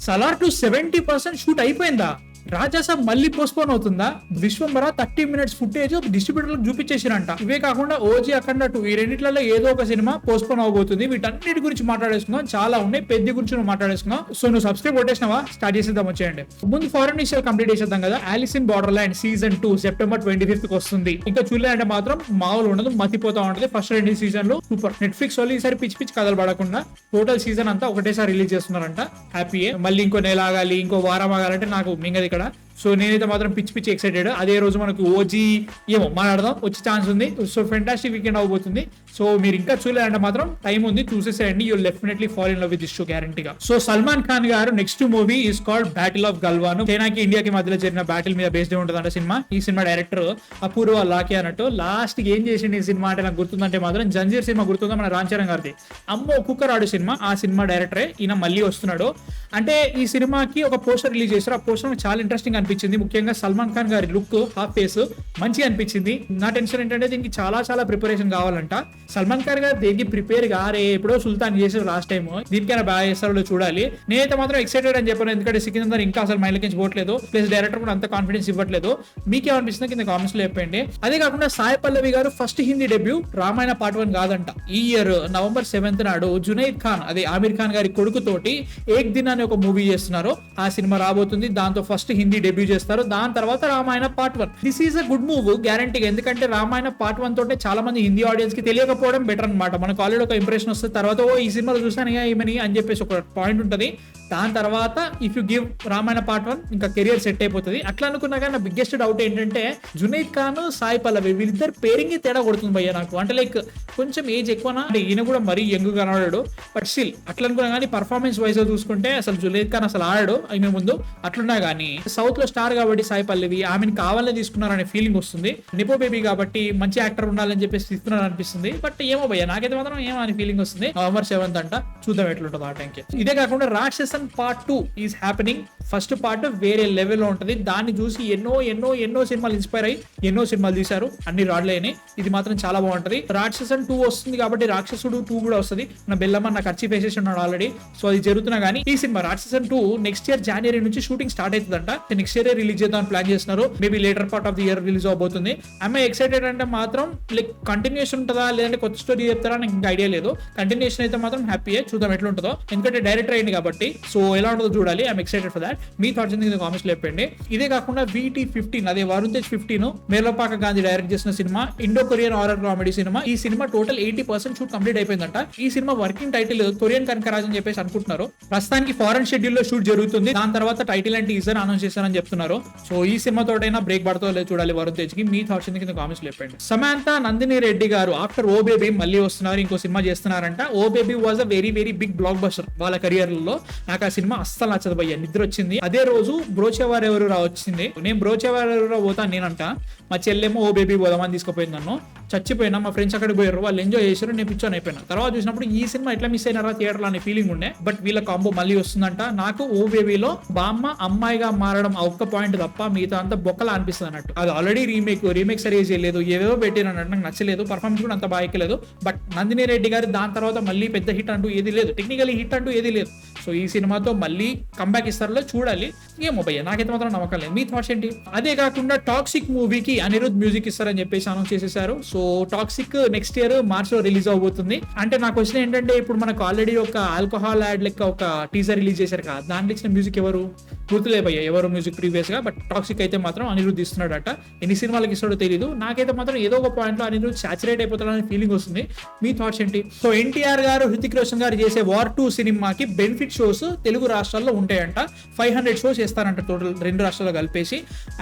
Salaar 70% shoot అయిపోయిందా? రాజాసాబ్ మళ్ళీ postpone అవుతుందా? విశ్వంబర 30 minutes ఫుటేజ్ డిస్ట్రిబ్యూటర్లకు చూపించేసిరంట. ఇవే కాకుండా ఓజీ అఖండ 2 ఈ రెండిట్లలో ఏదో ఒక సినిమా పోస్ట్పోన్ అవబోతుంది. వీటన్నిటి గురించి మాట్లాడేసుకుందాం. చాలా ఉన్నాయి, పెద్ద గురించి నువ్వు మాట్లాడేసుకుందాం. సో నువ్వు సబ్స్క్రైబ్ కొట్టేసినావా? స్టార్ట్ చేసేద్దాం, వచ్చేయండి. ముందు ఫారెన్ విషయాలు కంప్లీట్ చేసేద్దాం కదా. Alice in borderland season 2 September 25th వస్తుంది. ఇంకా చూడలేదంటే మాత్రం మామూలు ఉండదు, మతిపోతా ఉంటది. ఫస్ట్ 2 సీజన్లు సూపర్. నెట్ఫ్లిక్స్ వాళ్ళు ఈసారి పిచ్చి పిచ్చి కథలు పడకుండా టోటల్ సీజన్ అంతా ఒకటేసారి రిలీజ్ చేస్తున్నారంట. హ్యాపీయే. మళ్ళీ ఇంకో నెల ఆగాలి, ఇంకో వారం ఆగాలంటే నాకు మింగది ఇక్కడ. సో నేనైతే మాత్రం పిచ్చి పిచ్చి ఎక్సైటెడ్. అదే రోజు మనకు ఓజీ ఏమో మాట్లాడదాం వచ్చే ఛాన్స్ ఉంది. సో ఫెంటాస్టిక్ వీకెండ్ అవబోతుంది. సో మీరు ఇంకా చూడలేదంటే మాత్రం టైం ఉంది, చూసేసేయండి. You definitely fall in love with this show గ్యారంటీగా. సో సల్మాన్ ఖాన్ గారు next movie is called battle of Galwan. చైనాకి ఇండియాకి మధ్యలో జరిగిన బ్యాటిల్ మీద బేస్డ్ ఉంటుందంట సినిమా. ఈ సినిమా డైరెక్టర్ అపూర్వ లాకే అన్నట్టు. లాస్ట్ కి ఏం చేసింది ఈ సినిమా అంటే నాకు గుర్తుందంటే మాత్రం జంజీర్ సినిమా గుర్తుందా, మన రామ్ చరణ్ గారిది. అమ్మో కుక్కరాడు సినిమా, ఆ సినిమా డైరెక్టరే ఈయన మళ్ళీ వస్తున్నాడు. అంటే ఈ సినిమాకి ఒక పోస్టర్ రిలీజ్ చేశారు. ఆ పోస్టర్ చాలా ఇంట్రెస్టింగ్ అనిపించింది. ముఖ్యంగా సల్మాన్ ఖాన్ గారి లుక్, హాఫ్ ఫేస్ మంచిగా అనిపించింది. నా టెన్షన్ ఏంటంటే దీనికి చాలా ప్రిపరేషన్ కావాలంట. సల్మాన్ ఖాన్ గారు దేనికి ప్రిపేర్ గారే, ఎప్పుడో సుల్తాన్ చేసారు లాస్ట్ టైం. దీనికైనా బాగా చేస్తారో చూడాలి. నేనైతే మాత్రం ఎక్సైటెడ్ అని చెప్పాను, ఎందుకంటే సికిందర్ ఇంకా అసలు మైండ్లోకి పోవట్లేదు. ప్లస్ డైరెక్టర్ కూడా అంత కాన్ఫిడెన్స్ ఇవ్వట్లేదు. మీకేమనిపిస్తుంది కింద కామెంట్స్ లో చెప్పండి. అదే కాకుండా సాయి పల్లవి గారు first Hindi debut Ramayana part 1 కాదంట. ఈ ఇయర్ November 7th నాడు జునైద్ ఖాన్, అదే ఆమిర్ ఖాన్ గారి కొడుకు తోటి ఏక్ దిన్ అనే ఒక మూవీ చేస్తున్నారు. ఆ సినిమా రాబోతుంది. దాంతో ఫస్ట్ హిందీ డెబ్యూ చేస్తారు. దాని తర్వాత Ramayana part 1. This is a good move గ్యారంటీగా. ఎందుకంటే రామాయణ పార్ట్ 1 తోటే చాలా మంది హిందీ ఆడియన్స్ కి తెలియకపోవడం బెటర్ అనమాట. మనకు ఆల్రెడీ ఒక ఇంప్రెషన్ వస్తుంది. తర్వాత ఓ ఈ సినిమాలో చూసాను ఏమని అని చెప్పేసి ఒక పాయింట్ ఉంటుంది. దాని తర్వాత if you give Ramayana part 1 ఇంకా కెరియర్ సెట్ అయిపోతుంది. అట్లా అనుకున్నా కానీ నా బిగ్గెస్ట్ డౌట్ ఏంటంటే జునైద్ ఖాన్, సాయి పల్లవి వీళ్ళిద్దరు పేరింగ్ తేడా కొడుతుంది భయ్య నాకు. అంటే లైక్ కొంచెం ఏజ్ ఎక్కువనా, అంటే ఈయన కూడా మరీ యంగ్ కనబడాడు. బట్ స్టిల్ అట్లా అనుకున్నా కానీ పర్ఫార్మెన్స్ వైజ్ చూసుకుంటే అసలు జునైద్ ఖాన్ అసలు ఆడాడు అయిన ముందు. అట్లున్నా కానీ సౌత్ లో స్టార్ కాబట్టి సాయి పల్లవి ఆమెను కావాలని తీసుకున్నారనే ఫీలింగ్ వస్తుంది. నిపో బేబీ కాబట్టి మంచి యాక్టర్ ఉండాలని చెప్పేసి తీసుకున్నారు అనిపిస్తుంది. బట్ ఏమో భయ్య నాకైతే మాత్రం ఏమో అని ఫీలింగ్ వస్తుంది. November 7th అంట, చూద్దాం ఎట్లుంటుందో ఆ టైంకి. ఇదే కాకుండా Ratsasan part 2 is happening. First part వేరే లెవెల్లో ఉంటుంది. దాన్ని చూసి ఎన్నో సినిమాలు ఇన్స్పైర్ అయ్యి ఎన్నో సినిమాలు తీశారు, అన్ని రాడ్లేని. ఇది మాత్రం చాలా బాగుంటది. రాక్షసన్ 2 వస్తుంది కాబట్టి రాక్షసుడు 2 కూడా వస్తుంది. నా బెల్లమ్మ నాకు ఖర్చు వేసేసి ఉన్నాడు ఆల్రెడీ. సో అది జరుగుతున్నా కానీ ఈ cinema Rakshasan 2 next year January నుంచి షూటింగ్ స్టార్ట్ అవుతుందంట. నెక్స్ట్ ఇయర్ రిలీజ్ చేద్దాం ప్లాన్ చేస్తున్నారు. Maybe later part of the year release అవబోతుంది. ఐఎమ్ ఎక్సైటెడ్ అంటే మాత్రం లైక్ కంటిన్యూషన్ ఉంటుందా లేదంటే కొత్త స్టోరీ చెప్తారా నాకు ఇంకా ఐడియా లేదు. కంటిన్యూషన్ అయితే మాత్రం హ్యాపీయే, చూద్దాం ఎట్లా ఉంటుందో. ఎందుకంటే డైరెక్టర్ అయింది కాబట్టి సో ఎలా ఉంటుందో చూడాలి. I'm excited for that. మీ థాట్స్ ఎందుకు కామెంట్స్ లో చెప్పండి. ఇదే కాకుండా VT15 అదే వరుణ్ తేజ్ 15 మేలోపాక గాంధీ డైరెక్ట్ చేసిన cinema, Indo Korean horror comedy cinema. ఈ సినిమా టోటల్ 80% షూట్ కంప్లీట్ అయిపోయిందంట. ఈ cinema working title Korean Kanakaraj అని చెప్పేసి అనుకుంటున్నారు. ప్రస్తుతానికి ఫారెన్ షెడ్యూల్ లో షూట్ జరుగుతుంది. దాని తర్వాత టైటిల్ అండ్ టీజర్ అనౌన్స్ చేస్తారని చెప్తున్నారు. సో ఈ సినిమా తోటైనా బ్రేక్ పడుతుందో లేదు చూడాలి వరుణ్ తేజ్ కి. మీ థాట్స్ ఎందుకు కామెంట్స్ లో చెప్పండి. సమాంత నందిని రెడ్డి గారు ఆఫ్టర్ ఓ బేబీ మళ్ళీ వస్తున్నారు, ఇంకో సినిమా చేస్తున్నారంట. Oh baby was a very big blockbuster వాళ్ళ కెరియర్ లో. నాకు ఆ సినిమా అస్సలు నచ్చదు భయ్య, నిద్ర వచ్చింది. అదే రోజు బ్రోచేవారు ఎవరు వచ్చింది. నేను బ్రోచేవారు ఎవరు పోతాను నేనంట. మా చెల్లెమో ఓ బేబీ పోదామని తీసుకుపోయింది నన్ను. చచ్చిపోయినా. మా ఫ్రెండ్స్ అక్కడికి పోయారు, వాళ్ళు ఎంజాయ్ చేశారు, నేను పిచ్చోని అయిపోయినా. తర్వాత చూసినప్పుడు ఈ సినిమా ఎట్లా మిస్ అయినారా థియేటర్ అనే ఫీలింగ్ ఉండే. బట్ వీళ్ళ కాంబో మళ్ళీ వస్తుందంట. నాకు ఓ బేబీలో బామ్మ అమ్మాయిగా మారడం ఆ ఒక్క పాయింట్ తప్ప మిగతా అంతా బొక్కలా అనిపిస్తుంది అన్నట్టు. అది ఆల్రెడీ రీమేక్ సరిగా చేయలేదు, ఏవేవో పెట్టారు అన్నట్టు. నాకు నచ్చలేదు, పర్ఫార్మెన్స్ కూడా అంత బాగా ఎక్కలేదు. బట్ నందిని రెడ్డి గారు దాని తర్వాత మళ్ళీ పెద్ద హిట్ అంటూ ఏది లేదు, టెక్నికలీ హిట్ అంటూ ఏది లేదు. సో ఈ సినిమాతో మళ్ళీ కంబ్యాక్ ఇస్తారో చూడాలి. ఏమో భయ్య నాకైతే మాత్రం నమ్మకం లేదు. మీ థాట్స్ ఏంటి? అదే కాకుండా టాక్సిక్ మూవీకి అనిరుద్ మ్యూజిక్ ఇస్తారని చెప్పేసి అనౌన్స్ చేసేసారు. So toxic next year March లో రిలీజ్ అవబోతుంది. అంటే నాకు వచ్చిన ఏంటంటే ఇప్పుడు మనకు ఆల్రెడీ ఒక ఆల్కహాల్ యాడ్ లెక్క ఒక టీజర్ రిలీజ్ చేశారు కదా, దాంట్లో ఇచ్చిన మ్యూజిక్ ఎవరు గుర్తులే భయ్య, ఎవరు మ్యూజిక్ ప్రీవియస్ గా. బట్ టాక్సిక్ అయితే మాత్రం అనిరుద్ ఇస్తున్నాడట. ఎన్ని సినిమాలకి ఇస్తాడో తెలియదు. నాకైతే మాత్రం ఏదో ఒక పాయింట్ లో అనిరుద్ సాచురేట్ అయిపోతాడని ఫీలింగ్ వస్తుంది. మీ థాట్స్ ఏంటి? సో ఎన్టీఆర్ గారు, హృతిక్ రోషన్ గారు చేసే వార్ 2 సినిమాకి బెనిఫిట్ షోస్ తెలుగు రాష్ట్రాల్లో ఉంటాయంట. 500 షోస్ చేస్తారంట టోటల్ 2 రాష్ట్రాల్లో కలిపేసి.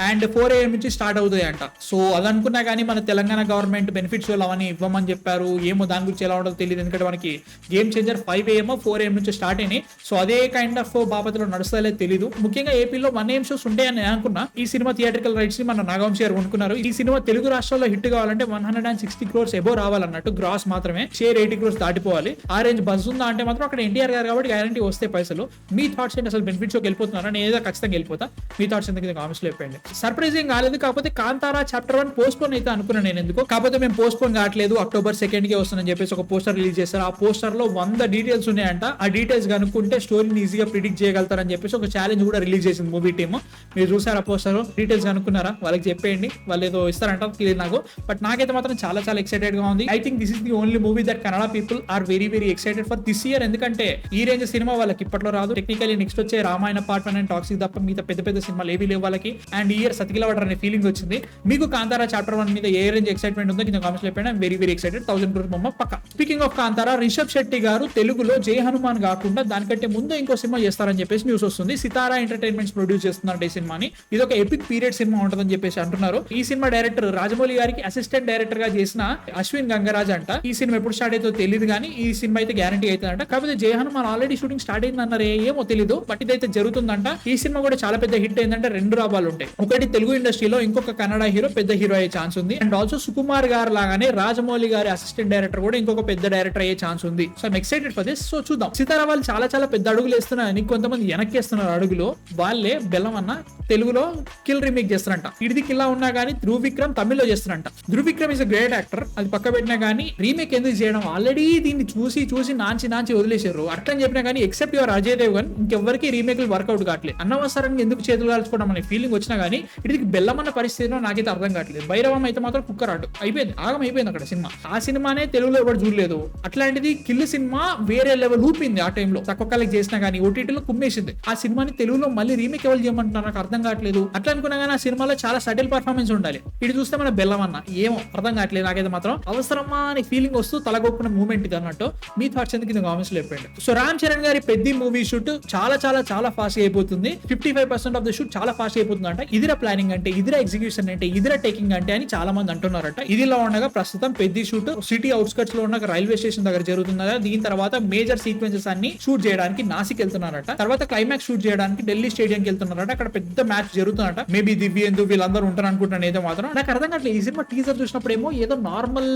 అండ్ 4 AM నుంచి స్టార్ట్ అవుతాయి అంట. సో అదనుకున్నా కానీ మన తెలంగాణ గవర్నమెంట్ బెనిఫిట్ షోలు అవన్నీ ఇవ్వమని చెప్పారు. ఏమో దాని గురించి ఎలా ఉంటుందో తెలియదు. ఎందుకంటే మనకి గేమ్ చేంజర్ 5 AM 4 AM నుంచి స్టార్ట్ అయినాయి. సో అదే కైండ్ ఆఫ్ బాపతిలో నడుస్తుందో తెలియదు. ముఖ్యంగా ఏపీలో 1 AM షోస్ ఉంటాయని నేను అనుకున్నా. ఈ సినిమా థియేట్రికల్ రైట్స్ ని మన నాగవంశీ గారు కొనుక్కున్నారు. ఈ సినిమా తెలుగు రాష్ట్రాల్లో హిట్ కావాలంటే 160 crores ఎబో రావాలన్నట్టు. గ్రాస్ మాత్రమే షేర్ 80 crores దాటిపోవాలి. ఆ రేంజ్ బజ్ ఉందా అంటే మాత్రం అక్కడ ఎన్టీఆర్ గారు కాబట్టి గ్యారంటీ వస్తారు. వస్తే పైసలు. మీ థాట్స్ ఏంటి, అసలు బెనిఫిట్ షోకి వెళ్ళిపోతున్నారా? నేను ఏదో ఖచ్చితంగా వెళ్ళిపోతా. మీ థాట్స్ ఎందుకు కామెంట్స్ లో చెప్పండి. సర్ప్రైజింగ్ కాలేదు, కాకపోతే కాంతారా చాప్టర్ 1 పోస్ట్పోన్ అయితే అనుకున్నాను నేను ఎందుకో. కాకపోతే మేము పోస్ట్పోన్ కావట్లేదు, October 2 కి వస్తుందని చెప్పేసి ఒక పోస్టర్ రిలీజ్ చేస్తారు. ఆ పోస్టర్ లో 100 డీటెయిల్స్ ఉన్నాయంట. ఆ డీటెయిల్స్ కనుక్కుంటే స్టోరీని ఈజీగా ప్రిడిక్ట్ చేయగలుగుతారని చెప్పేసి ఒక ఛాలెంజ్ కూడా రిలీజ్ చేసింది మూవీ టీమ్. మీరు చూసారా పోస్టర్? డీటెయిల్స్ కనుక్కున్నారా? వాళ్ళకి చెప్పేయండి, వాళ్ళు ఏదో ఇస్తారంట, తెలియదు నాకు. బట్ నాకైతే మాత్రం చాలా చాలా ఎక్సైటెడ్ గా ఉంది. I think this is the only movie that Kannada people are very very excited for this year. ఎందుకంటే ఈ రేంజ్ సినిమా వాళ్ళకి ఇప్పట్లో రాదు. టెక్నికలీ నెక్స్ట్ వచ్చే రామాయణ పార్ట్ 1 అండ్ టాక్సిక్ తప్ప మిగతా పెద్ద పెద్ద సినిమాలు ఏవి లేవు వాళ్ళకి. అండ్ ఈ ఇయర్ సతికిలవటర్ అనే ఫీలింగ్ వచ్చింది. మీకు కాంతారా చాప్టర్ 1 మీద ఏ రేంజ్ ఎక్సైట్మెంట్ ఉందో కింద కామెంట్స్ చెప్పండి. I'm very very excited. 1000 crore బొమ్మ పక్క. స్పీకింగ్ ఆఫ్ కాంతారా, రిషబ్ శెట్టి గారు తెలుగులో జై హనుమాన్ కాకుండా దానికంటే ముందు ఇంకో సినిమా చేస్తారని చెప్పేసి న్యూస్ వస్తుంది. సితారా ఎంటర్టైన్మెంట్స్ ప్రొడ్యూస్ చేస్తున్నారు ఈ సినిమాని. ఇది ఒక ఎపిక్ పీరియడ్ సినిమా ఉంటుందని చెప్పేసి అంటున్నారు. ఈ సినిమా డైరెక్టర్ రాజమౌళి గారికి అసిస్టెంట్ డైరెక్టర్ గా చేసిన అశ్విన్ గంగరాజ్ అంట. ఈ సినిమా ఎప్పుడు స్టార్ట్ అవుతుందో తెలియదు కానీ ఈ సినిమా అయితే గ్యారంటీ అవుతుందంట. కాకపోతే జై హనుమాన్ ఆల్రెడీ షూటింగ్ స్టార్ట్ అయింది అన్నారే, ఏమో తెలీదు. బట్ ఇదైతే జరుగుతుందంట. ఈ సినిమా కూడా చాలా పెద్ద హిట్ అయిందంటే 2 లాభాలు ఉంటాయి. ఒకటి తెలుగు ఇండస్ట్రీలో ఇంకొక కన్నడ హీరో పెద్ద హీరో అయ్యే ఛాన్స్ ఉంది. అండ్ ఆల్సో సుకుమార్ గారు లాగానే రాజమౌళి గారి అసిస్టెంట్ డైరెక్టర్ కూడా ఇంకొక పెద్ద డైరెక్టర్ అయ్యే ఛాన్స్ ఉంది. So I'm excited for this. So చూద్దాం. సితారా వాళ్ళు చాలా చాలా పెద్ద అడుగులు వేస్తున్నారని కొంతమంది వెనక్కి వేస్తున్నారు అడుగులు. వాళ్ళే బెల్లం అన్న తెలుగులో కిల్ రీమేక్ చేస్తారంట. ఇడిది కిల్లా ఉన్నా కానీ ధ్రువ్ విక్రమ్ తమిళ్లో చేస్తారంట. Dhruv Vikram is a great actor, అది పక్క పెట్టినా కానీ రీమేక్ ఎందుకు చేయడం? ఆల్రెడీ దీన్ని చూసి చూసి నాంచి వదిలేశారు. అట్లని చెప్పినా కానీ ఎక్సెప్ట్ యువర్ అజయ్ దేవ్గన్ ఇంకెవరికి రీమేక్లు వర్కౌట్ కావట్లేదు. అనవసరంగా ఎందుకు చేతులు కాల్చుకోవడం అనే ఫీలింగ్ వచ్చినా కానీ ఇది బెల్లం అన్న పరిస్థితిలో నాకైతే అర్థం కావట్లేదు. భైరవం అయితే మాత్రం కుక్కర్ ఆడు అయిపోయింది, ఆగం అయిపోయింది అక్కడ సినిమా. ఆ సినిమానే తెలుగులో ఎవరు చూడలేదు. అట్లాంటిది కిల్ సినిమా వేరే లెవెల్ ఊపింది ఆ టైంలో. తక్కువ కాలకి చేసినా కానీ ఓటీటీలో కుమ్మేసింది. ఆ సినిమాని తెలుగులో మళ్ళీ రీమేక్ ఎవరు చేయమంటున్నారు నాకు అర్థం కావట్లేదు. అట్లా అనుకున్నా కానీ ఆ సినిమాలో చాలా సటిల్ పర్ఫార్మెన్స్ ఉండాలి. ఇది చూస్తే మన బెల్లం అన్న ఏమో అర్థం కావట్లేదు. నాకైతే మాత్రం అవసరమా అనే ఫీలింగ్ వస్తూ తలగొక్కున్న మూమెంట్ ఇది అన్నట్టు. మీ థాట్స్ ఎందుకు కింద కామెంట్స్ లో చెప్పండి. సో రామ్ చరణ్ గారి పెద్ద మూవీ షూట్ చాలా చాలా చాలా ఫాస్ట్ అయిపోతుంది. 55% ఆఫ్ ద షూట్ చాలా ఫాస్ట్ అయిపోతుంది అంట. ఇదిరా ప్లానింగ్ అంటే, ఇదిరా ఎగ్జిక్యూషన్ అంటే, ఇదిరా టేకింగ్ అంటే అని చాలా మంది అంటున్నారట. ఇదిలా ఉండగా ప్రస్తుతం పెద్ద షూట్ సిటీ అవుట్స్కట్స్ లో ఉన్న రైల్వే స్టేషన్ దగ్గర జరుగుతుంది. దీని తర్వాత మేజర్ సీక్వెన్సెస్ అన్ని షూట్ చేయడానికి నాసిక్ వెళ్తున్నారట. తర్వాత క్లైమాక్స్ షూట్ చేయడానికి ఢిల్లీ స్టేడియం కి వెళ్తున్నారట. అక్కడ పెద్ద మ్యాచ్ జరుగుతుందట. మేబీ దివ్యేందు వీళ్ళందరూ ఉంటారు అనుకుంటున్నాను. ఏదో మాత్రం నాకు అర్థం కావట్లేదు. ఈ సినిమా టీజర్ చూసినప్పుడు ఏమో ఏదో నార్మల్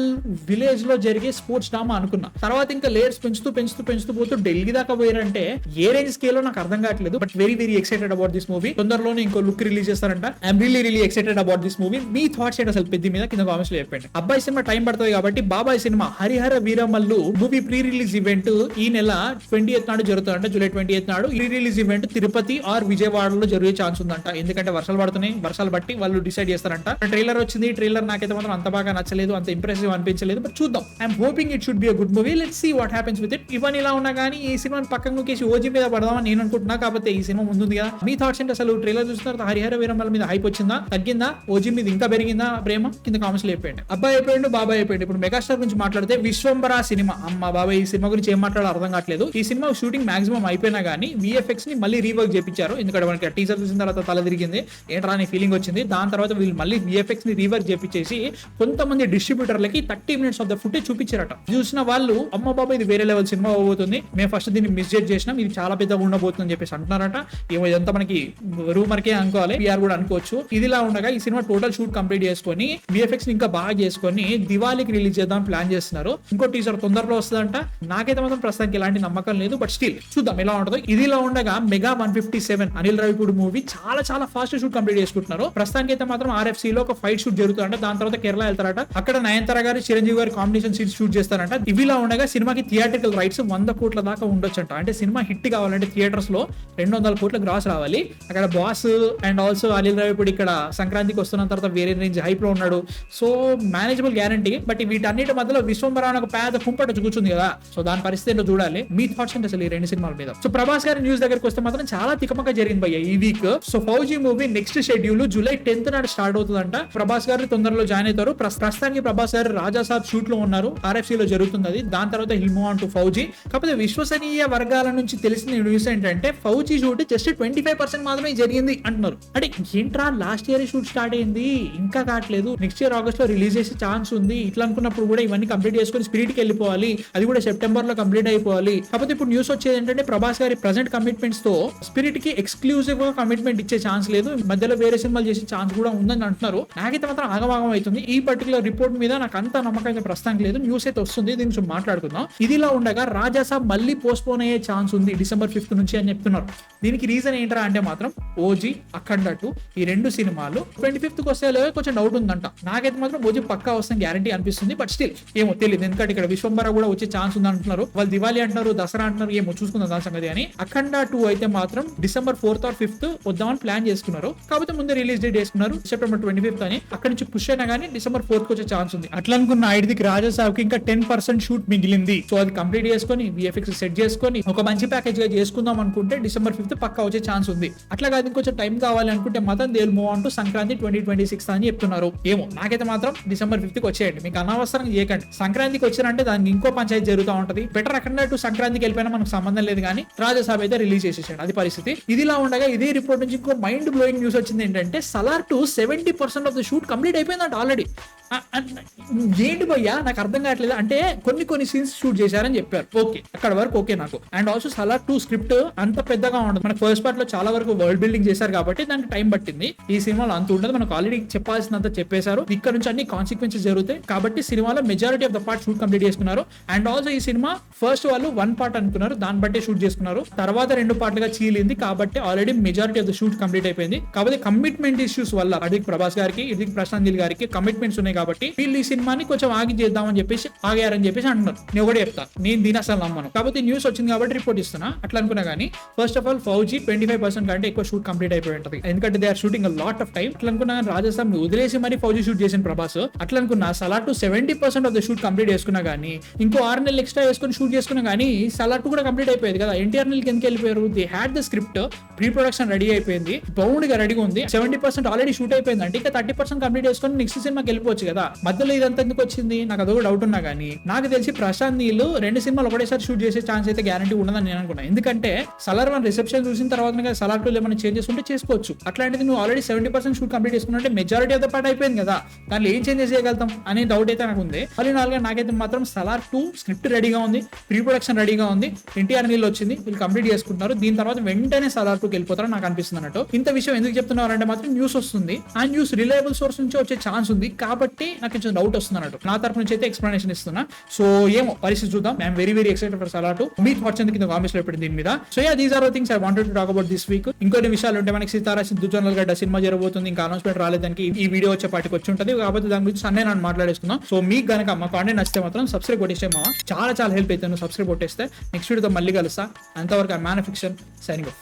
విలేజ్ లో జరిగే స్పోర్ట్స్ డ్రామా అనుకున్నా. తర్వాత ఇంకా లేయర్స్ పెంచుతూ పోతూ ఢిల్లీ దాకా పోయారంటే ఏ రేంజ్ స్కేల్ నాకు అర్థం కావట్లేదు. But very very excited about this movie. తొందరలోనే ఇంకో లుక్ రిలీజ్ చేస్తారంట. I'm really excited about this movie. Me thoughts ఏంటి అసలు పెద్ద మీద కింద కామెంట్స్ లో చెప్పండి. అబ్బాయి సినిమా టైం పడుతుంది కాబట్టి బాబాయ్ cinema Hari Hara Veera Mallu movie pre release event ఈ నెల 20th నాడు జరుగుతుందంట. జూలై 20th నాడు pre release event Tirupati or విజయవాడలో జరిగే ఛాన్స్ ఉందంట. ఎందుకంటే వర్షాలు పడుతున్నాయి, వర్షాలు బట్టి వాళ్ళు డిసైడ్ చేస్తారంట. ట్రైలర్ వచ్చింది. ట్రైలర్ నాకైతే మాత్రం అంత బాగా నచ్చలేదు, అంత ఇంప్రెసివ్ అనిపించలేదు. బట్ చూద్దాం. I'm hoping it should be a good movie. Let's see what happens with it. ఇవన్నీ ఇలా ఉన్నా కానీ ఈ సినిమాని పక్కన నూకేసి ఓజీ మీద పడదామని నేను అనుకుంటున్నా. కాకపోతే ఈ సినిమా ముందుంది కదా. మీ థాట్స్ ఏంటి అసలు? ట్రైలర్ చూస్తున్నారు హరిహర వీరమల్ మీద హైప్ వచ్చిందా, తగ్గిందా? ఓజీ మీద ఇంకా పెరిగిందా ప్రేమ? కింద కామెంట్స్ లో చెప్పండి. అబ్బాయి అయిపోయిండు, బాబాయ్ అయిపోయింది. ఇప్పుడు మెగాస్టార్ గురించి మాట్లాడితే విశ్వంబర సినిమా అమ్మ బాబాయ్. ఈ సినిమా గురించి ఏం మాట్లాడాలో అర్థం కావట్లేదు. ఈ సినిమా షూటింగ్ మాక్సిమం అయిపోయినా కానీ విఎఫ్ఎక్స్ ని మళ్ళీ రీవర్క్ చేపించారు. ఎందుకంటే మనకి టీజర్ చూసిన తర్వాత తల తిరిగింది, ఏంట్రా అనే ఫీలింగ్ వచ్చింది. దాని తర్వాత వీళ్ళు మళ్ళీ విఎఫ్ఎక్స్ ని రీవర్క్ చేపించేసి కొంతమంది డిస్ట్రిబ్యూటర్లకి 30 minutes ఆఫ్ ద ఫుటేజ్ చూపించారట. చూసిన వాళ్ళు అమ్మ బాబా ఇది వేరే లెవెల్ సినిమా అవబోతుంది, మేము ఫస్ట్ దీన్ని మిస్జెట్ చేసినాం, ఇది చాలా పెద్దగా ఉండబోతుందని చెప్పేసి అంటున్నారట. ఏమో ఇదంతా మనకి రూమర్కే అనుకోవాలి, పిఆర్ కూడా అనుకోవచ్చు. ఇదిలా ఉండగా ఈ సినిమా టోటల్ షూట్ కంప్లీట్ చేసుకొని విఎఫ్ఎక్స్ ఇంకా బాగా చేసుకొని దివాళీకి రిలీజ్ చేద్దాం ప్లాన్ చేస్తున్నారు. ఇంకో టీజర్ తొందరలో వస్తుందంట. నాకైతే మాత్రం ప్రస్తుతానికి ఎలాంటి నమ్మకం లేదు. బట్ స్టిల్ చూద్దాం ఎలా ఉంటుందో. ఇదిలా ఉండగా మెగా 157 అనిల్ రావిపూడి మూవీ చాలా చాలా ఫాస్ట్ షూట్ కంప్లీట్ చేసుకుంటున్నారు. ప్రస్తుతానికి అయితే మాత్రం RFC లో ఒక ఫైట్ షూట్ జరుగుతుందంట. దాని తర్వాత కేరళ వెళ్తారట. అక్కడ నయనతార గారు చిరంజీవి గారి కాంబినేషన్ సీన్స్ షూట్ చేస్తారంట. ఇవిలా ఉండగా సినిమాకి థియేట్రికల్ రైట్స్ 100 కోట్ల దాకా ఉండొచ్చంట. అంటే సినిమా హిట్ కావాలంటే థియేటర్స్ లో 200 కోట్ల గ్రాస్ రావాలి. అక్కడ boss and also Anil Ravipudi ఇక్కడ సంక్రాంతికి వస్తున్న తర్వాత వేరే రేంజ్ హైప్ లో ఉన్నాడు. So manageable guarantee. బట్ వీటన్నిటి మధ్యలో విశ్వంబర ఒక పేద కుంపట కూర్చుంది కదా. సో దాని పరిస్థితి ఏంటో చూడాలి. మీ థాట్స్ అంటే అసలు ఈ 2 సినిమాల మీద. సో ప్రభాస్ గారి న్యూస్ దగ్గరికి వస్తే మాత్రం చాలా తికమక జరిగింది భయ్య ఈ week. So fauji movie next schedule July 10th నాడు స్టార్ట్ అవుతుందంట. ప్రభాస్ గారు తొందరలో జాయిన్ అవుతారు. ప్రస్తుతానికి ప్రభాస్ గారు రాజా సాబ్ షూట్ లో ఉన్నారు. RFC లో జరుగుతుంది అది. దాని తర్వాత hill move on to fauji. కాకపోతే విశ్వసనీయ వర్గాల నుంచి తెలిసిన న్యూస్ ఏంటంటే ఫౌజీ షూట్ జస్ట్ 25% మాత్రమే జరిగింది అంటున్నారు. అంటే ఏంట్రా లాస్ట్ ఇయర్ షూట్ స్టార్ట్ అయింది ఇంకా కావట్లేదు, నెక్స్ట్ ఇయర్ ఆగస్ట్ లో రిలీజ్ చేసే ఛాన్స్ ఉంది. ఇట్లా అనుకున్నప్పుడు కూడా ఇవన్నీ కంప్లీట్ చేసుకుని స్పిరిట్ కి వెళ్ళిపోవాలి, అది కూడా సెప్టెంబర్ లో కంప్లీట్ అయిపోవాలి. కాకపోతే ఇప్పుడు న్యూస్ వచ్చేది ఏంటంటే ప్రభాస్ గారి ప్రెసెంట్ కమిట్మెంట్స్ తో స్పిరిట్ కి ఎక్స్క్లూజివ్ గా కమిట్మెంట్ ఇచ్చే ఛాన్స్ లేదు, మధ్యలో వేరే సినిమాలు చేసే ఛాన్స్ కూడా ఉందని అంటున్నారు. నాకైతే మాత్రం ఆగమాగం అవుతుంది. ఈ పర్టికులర్ రిపోర్ట్ మీద నాకు అంత నమ్మకం అయితే ప్రస్తుతానికి లేదు. న్యూస్ అయితే వస్తుంది, దీని గురించి మాట్లాడుకుందాం. ఇదిలా ఉండగా రాజాసాబ్ మళ్ళీ పోస్ట్ పోన్ అయ్యే ఛాన్స్ ఉంది December 5th నుంచి అని చెప్తున్నారు. దీనికి రీజన్ ఏంటరా అంటే మాత్రం ఓజీ, అఖండ 2 ఈ 2 సినిమాలు 25th వస్తే కొంచెం డౌట్ ఉందంట. నాకైతే మాత్రం ఓజీ పక్కా వస్తుంది గ్యారంటీ అనిపిస్తుంది. బట్ స్టిల్ ఏమో తెలియదు, ఎందుకంటే ఇక్కడ విశ్వంబర కూడా వచ్చే ఛాన్స్ ఉంది అంటున్నారు. వాళ్ళు దివాళీ అంటున్నారు, దసరా అంటున్నారు, ఏమో చూసుకుందాం దాని సంగతి. అని అఖండ 2 అయితే మాత్రం December 4th or 5th వద్దామని ప్లాన్ చేసుకున్నారు. కాకపోతే ముందే రిలీజ్ డేట్ వేసుకున్నారు September 25th అని. అక్కడి నుంచి పుష్ అయినా కానీ December 4th వచ్చే ఛాన్స్ ఉంది. అట్లా అనుకున్న ఐదుకి రాజాసాబ్కి ఇంకా 10% షూట్ మిగిలింది. సో అది కంప్లీట్ చేసుకొని VFX సెట్ చేసుకొని ఒక మంచి ప్యాకేజ్ గా చేసుకుందాం అనుకుంటే December 5th పక్కా వచ్చే ఛాన్స్ ఉంది. అట్లా కాదు ఇంకొంచెం టైం కావాలి అనుకుంటే మాత్రం they will move on to Sankranti 2026 అని చెప్తున్నారు. ఏమో నాకైతే మాత్రం December 5th వచ్చేయండి, మీకు అనవసరంగా చేయకండి. సంక్రాంతికి వచ్చారంటే దానికి ఇంకో పంచాయతీ జరుగుతూ ఉంటది. బెటర్ అక్కడ టు సంక్రాంతికి వెళ్ళిపోయినా మనకు సంబంధం లేదు, కానీ రాజాసాబ్ అయితే రిలీజ్ చేసేసాడు. అది పరిస్థితి. ఇదిలా ఉండగా ఇదే రిపోర్ట్ నుంచి ఇంకో మైండ్ బ్లోయింగ్ న్యూస్ వచ్చింది ఏంటంటే Salaar 2 70% of the shoot complete అయిపోయిందంట ఆల్రెడీ. ఏంటి భయ్యా నాకు అర్థం కావట్లేదు. అంటే కొన్ని సీన్స్ షూట్ చేశారని చెప్పారు, ఓకే అక్కడ వరకు ఓకే నాకు. అండ్ ఆల్సో సలార్ 2 స్క్రిప్ట్ అంత పెద్దగా ఉండదు. మనకు ఫస్ట్ పార్ట్ లో చాలా వరకు వరల్డ్ బిల్డింగ్ చేశారు కాబట్టి దానికి టైం పట్టింది. ఈ సినిమాలో అంత ఉండదు, మనకు ఆల్రెడీ చెప్పాల్సినంత చెప్పేశారు. ఇక్కడ నుంచి అన్ని కాన్సిక్వెన్సెస్ జరుగుతాయి కాబట్టి సినిమాలో majority of the part shoot complete చేసుకున్నారు. అండ్ ఆల్సో ఈ సినిమా ఫస్ట్ వాళ్ళు 1 పార్ట్ అనుకున్నారు, దాన్ని బట్టి షూట్ చేసుకున్నారు. తర్వాత 2 పార్ట్లుగా చీలింది కాబట్టి already majority of the shoot complete అయిపోయింది. కాబట్టి కమిట్మెంట్ ఇష్యూస్ వల్ల అదిక్ ప్రభాస్ గారికి, ఇదిక్ ప్రశాంత్ నీల్ గారికి కమిట్మెంట్స్ ఉన్నాయి కాబట్టి వీళ్ళు ఈ సినిమాని కొంచెం ఆగి చేద్దామని చెప్పేసి ఆగారని చెప్పేసి అంటున్నారు. నేను ఒకటే చెప్తాను, నేను దీని అసలు నమ్మను. కాబట్టి న్యూస్ వచ్చింది కాబట్టి రిపోర్ట్ ఇస్తున్నా. అట్లా అనుకున్నా కానీ ఫస్ట్ ఆఫ్ ఆల్ ఫౌజీ 25% కంటే ఎక్కువ షూట్ కంప్లీట్ అయిపోయి ఉంటుంది, ఎందుకంటే they are shooting a lot of time. అట్లా అనుకున్నా కానీ రాజస్థాన్ వదిలేసి మరి ఫౌజీ షూట్ చేసిన ప్రభాస్. అట్లా అనుకున్నా Salaar 2 70% of the shoot complete చేసుకున్నా కానీ ఇంకో 6 నెలలు ఎక్స్ట్రా వేసుకుని షూట్ చేసుకున్నా కానీ సలార్ 2 కూడా కంప్లీట్ అయిపోయింది కదా. ఎన్టీఆర్ నెలకి ఎందుకు వెళ్ళిపోయారు? They had the script, pre production ready అయిపోయింది, బౌండ్ గా రెడీగా ఉంది. 70% ఆల్రెడీ షూట్ అయిపోయింది అంటే ఇంకా 30% కంప్లీట్ చేసుకుని నెక్స్ట్ సినిమాకి వెళ్ళిపోవచ్చు కదా. మధ్యలో ఇదంతా ఎందుకు వచ్చింది నాకు అదొక డౌట్ ఉన్నా కానీ నాకు తెలిసి ప్రశాంత్ నీల్ 2 సినిమాలు ఒకటేసారి షూట్ చేసే ఛాన్స్ అయితే గ్యారంటీ ఉండదని నేను అనుకున్నాను. ఎందుకంటే సలార్ 1 రిసెప్షన్ చూసిన తర్వాత సలార్ 2 ఏమైనా చేంజెస్ ఉంటే చేసుకోవచ్చు. అట్లాంటిది నువ్వు ఆల్రెడీ 70% షూట్ కంప్లీట్ చేసుకున్నట్టే మెజారిటీ ఆఫ్ ద పార్ట్ అయిపోయింది కదా, దాంట్లో ఏం చేంజెస్ చేయగలుగుతాం అనే డౌట్ అయితే నాకు ఉంది. మళ్ళీ నాకైతే మాత్రం సలార్ 2 స్క్రిప్ట్ రెడీగా ఉంది, ప్రీ ప్రొడక్షన్ రెడీగా ఉంది, ఎన్టీఆర్ నీళ్ళు వచ్చింది, వీళ్ళు కంప్లీట్ చేసుకుంటున్నారు. దీని తర్వాత వెంటనే సలార్ 2కి వెళ్ళిపోతారని నాకు అనిపిస్తుంది అన్నట్టు. ఇంత విషయం ఎందుకు చెప్తున్నారంటే మాత్రం న్యూస్ వస్తుంది, ఆ న్యూస్ రిలయబుల్ సోర్స్ నుంచి వచ్చే ఛాన్స్ ఉంది కాబట్టి నాకు కొంచెం డౌట్ వస్తుంది అన్నట్టు. నా తరపు నుంచి అయితే ఎక్స్ప్లెనేషన్ ఇస్తున్నా. సో ఏమో పరిస్థితి చూద్దాం. I'm very excited for Salaar 2. మీ థాట్స్ ఎందుకు కింద కామెంట్స్ లో పెట్టండి దీని మీద. So these are things I wanted to talk about this week. ఇంకొన్ని విషయాలు ఉంటే మనకి సీతారా సింధుజనల్ గడ్డ సినిమా జరగబోతుంది, ఇంకా అనౌన్స్మెంట్ రాలేదానికి ఈ వీడియో వచ్చే పాటికి వచ్చి ఉంటుంది. కాబట్టి దాని గురించి సండే నన్ను మాట్లాడేసుకుందాం. సో మీకు గనక మా కాంటెంట్ నచ్చితే మాత్రం సబ్స్క్రైబ్ కొట్టేస్తే చాలా హెల్ప్ అవుతుంది. సబ్స్క్రైబ్ కొట్టేస్తే నెక్స్ట్ వీడియోతో మళ్ళీ కలుస్తా. అంతవరకు మ్యాన్ ఫిక్షన్ సైనింగ్ ఆఫ్.